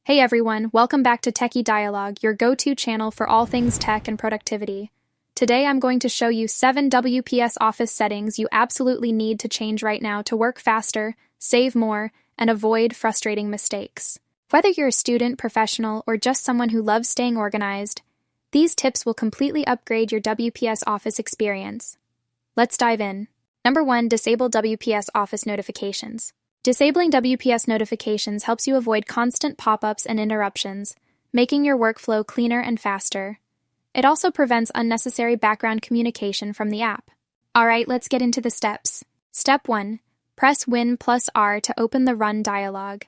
Hey everyone, welcome back to Techie Dialogue, your go-to channel for all things tech and productivity. Today I'm going to show you 7 WPS Office settings you absolutely need to change right now to work faster, save more, and avoid frustrating mistakes. Whether you're a student, professional, or just someone who loves staying organized, these tips will completely upgrade your WPS Office experience. Let's dive in. Number 1. Disable WPS Office notifications. Disabling WPS notifications helps you avoid constant pop-ups and interruptions, making your workflow cleaner and faster. It also prevents unnecessary background communication from the app. Alright, let's get into the steps. Step 1. Press Win+R to open the Run dialog.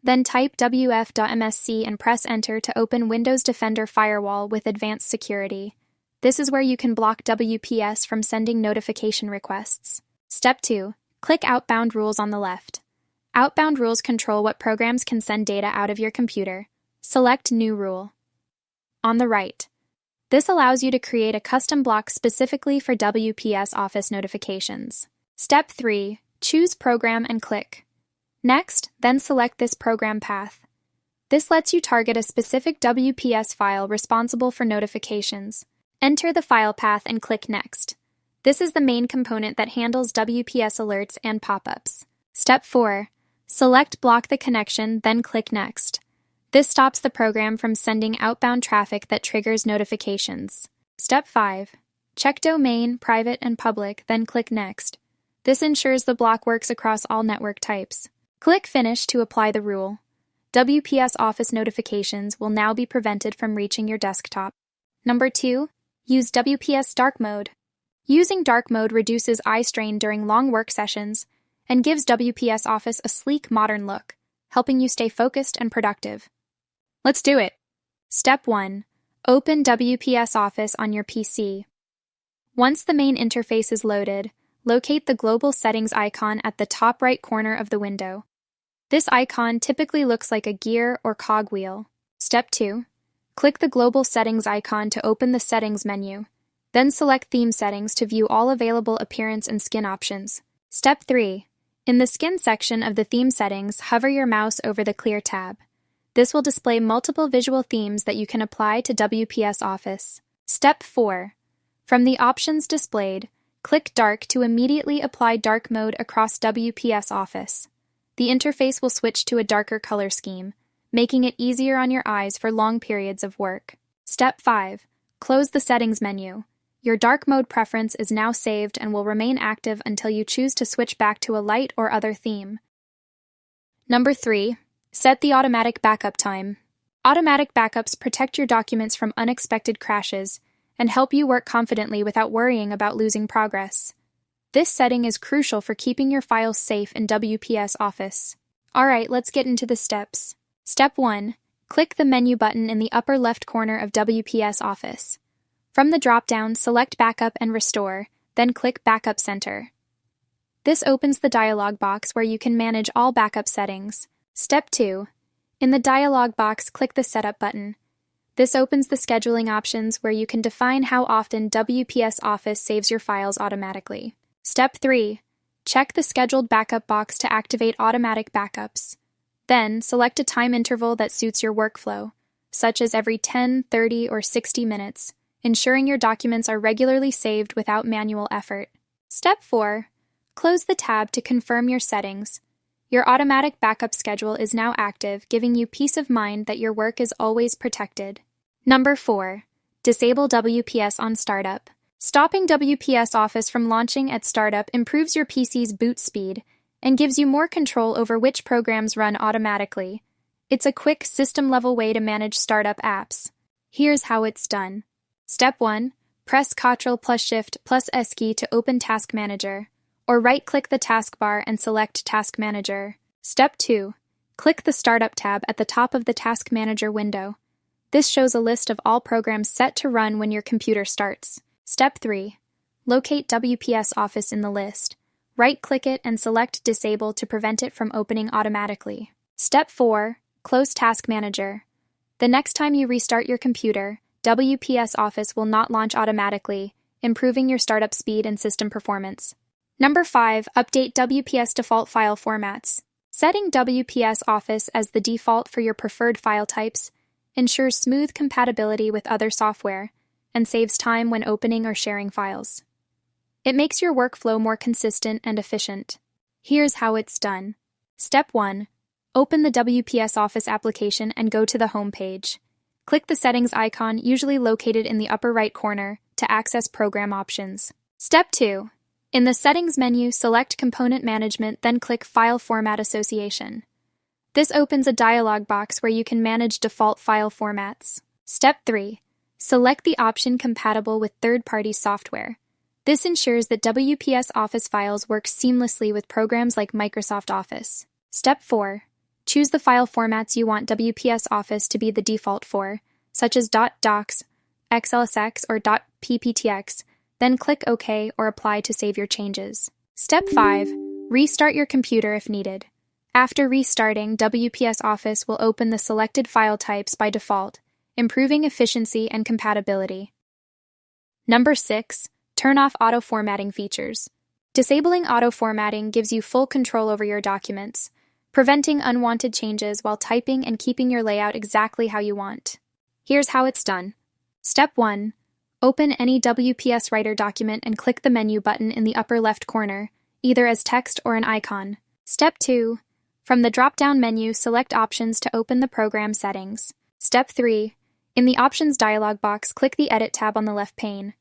Then type wf.msc and press Enter to open Windows Defender Firewall with Advanced Security. This is where you can block WPS from sending notification requests. Step 2. Click Outbound Rules on the left. Outbound rules control what programs can send data out of your computer. Select New Rule. On the right. This allows you to create a custom block specifically for WPS Office notifications. Step 3. Choose Program and click. Next, then select this program path. This lets you target a specific WPS file responsible for notifications. Enter the file path and click Next. This is the main component that handles WPS alerts and pop-ups. Step 4. Select Block the connection, then click Next. This stops the program from sending outbound traffic that triggers notifications. Step 5. Check Domain, Private, and Public, then click Next. This ensures the block works across all network types. Click Finish to apply the rule. WPS Office notifications will now be prevented from reaching your desktop. Number 2. Use WPS Dark Mode. Using Dark Mode reduces eye strain during long work sessions and gives WPS Office a sleek, modern look, helping you stay focused and productive. Let's do it! Step 1. Open WPS Office on your PC. Once the main interface is loaded, locate the Global Settings icon at the top right corner of the window. This icon typically looks like a gear or cogwheel. Step 2. Click the Global Settings icon to open the Settings menu. Then select Theme Settings to view all available appearance and skin options. Step 3. In the Skin section of the Theme Settings, hover your mouse over the Clear tab. This will display multiple visual themes that you can apply to WPS Office. Step 4. From the options displayed, click Dark to immediately apply Dark Mode across WPS Office. The interface will switch to a darker color scheme, making it easier on your eyes for long periods of work. Step 5. Close the Settings menu. Your dark mode preference is now saved and will remain active until you choose to switch back to a light or other theme. Number 3. Set the automatic backup time. Automatic backups protect your documents from unexpected crashes and help you work confidently without worrying about losing progress. This setting is crucial for keeping your files safe in WPS Office. Alright, let's get into the steps. Step 1. Click the menu button in the upper left corner of WPS Office. From the drop-down, select Backup and Restore, then click Backup Center. This opens the dialog box where you can manage all backup settings. Step 2. In the dialog box, click the Setup button. This opens the scheduling options where you can define how often WPS Office saves your files automatically. Step 3. Check the Scheduled Backup box to activate automatic backups. Then, select a time interval that suits your workflow, such as every 10, 30, or 60 minutes. Ensuring your documents are regularly saved without manual effort. Step 4. Close the tab to confirm your settings. Your automatic backup schedule is now active, giving you peace of mind that your work is always protected. Number 4. Disable WPS on startup. Stopping WPS Office from launching at startup improves your PC's boot speed and gives you more control over which programs run automatically. It's a quick, system-level way to manage startup apps. Here's how it's done. Step 1. Press Ctrl+Shift+S key to open Task Manager, or right-click the taskbar and select Task Manager. Step 2. Click the Startup tab at the top of the Task Manager window. This shows a list of all programs set to run when your computer starts. Step 3. Locate WPS Office in the list. Right-click it and select Disable to prevent it from opening automatically. Step 4. Close Task Manager. The next time you restart your computer, WPS Office will not launch automatically, improving your startup speed and system performance. Number 5. Update WPS default file formats. Setting WPS Office as the default for your preferred file types ensures smooth compatibility with other software and saves time when opening or sharing files. It makes your workflow more consistent and efficient. Here's how it's done. Step 1. Open the WPS Office application and go to the home page. Click the settings icon, usually located in the upper right corner, to access program options. Step 2. In the Settings menu, select Component Management, then click File Format Association. This opens a dialog box where you can manage default file formats. Step 3. Select the option Compatible with third-party software. This ensures that WPS Office files work seamlessly with programs like Microsoft Office. Step 4. Choose the file formats you want WPS Office to be the default for, such as .docs, XLSX, or .pptx, then click OK or Apply to save your changes. Step 5. Restart your computer if needed. After restarting, WPS Office will open the selected file types by default, improving efficiency and compatibility. Number 6. Turn off auto-formatting features. Disabling auto-formatting gives you full control over your documents, preventing unwanted changes while typing and keeping your layout exactly how you want. Here's how it's done. Step 1. Open any WPS Writer document and click the menu button in the upper left corner, either as text or an icon. Step 2. From the drop-down menu, select Options to open the program settings. Step 3. In the Options dialog box, click the Edit tab on the left pane.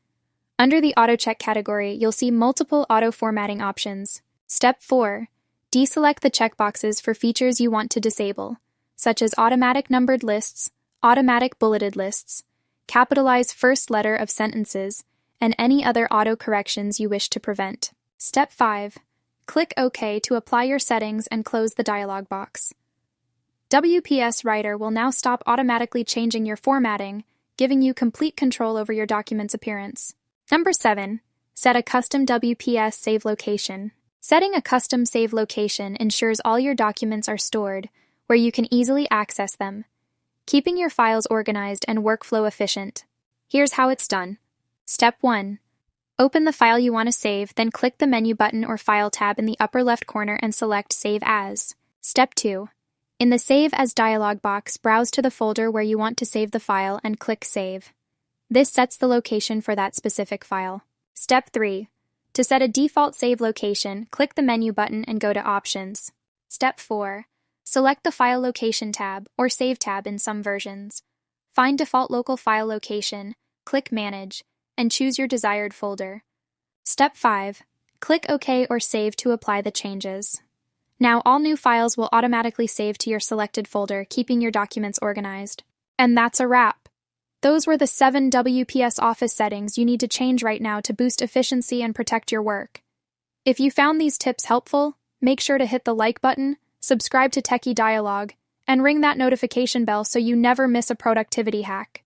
Under the Auto-Check category, you'll see multiple auto-formatting options. Step 4. Deselect the checkboxes for features you want to disable, such as automatic numbered lists, automatic bulleted lists, capitalize first letter of sentences, and any other auto-corrections you wish to prevent. Step 5. Click OK to apply your settings and close the dialog box. WPS Writer will now stop automatically changing your formatting, giving you complete control over your document's appearance. Number 7. Set a custom WPS save location. Setting a custom save location ensures all your documents are stored where you can easily access them, keeping your files organized and workflow efficient. Here's how it's done. Step 1. Open the file you want to save, then click the menu button or File tab in the upper left corner and select Save As. Step 2. In the Save As dialog box, browse to the folder where you want to save the file and click Save. This sets the location for that specific file. Step 3. To set a default save location, click the menu button and go to Options. Step 4. Select the File Location tab, or Save tab in some versions. Find default local file location, click Manage, and choose your desired folder. Step 5. Click OK or Save to apply the changes. Now all new files will automatically save to your selected folder, keeping your documents organized. And that's a wrap. Those were the 7 WPS Office settings you need to change right now to boost efficiency and protect your work. If you found these tips helpful, make sure to hit the like button, subscribe to Techie Dialogue, and ring that notification bell so you never miss a productivity hack.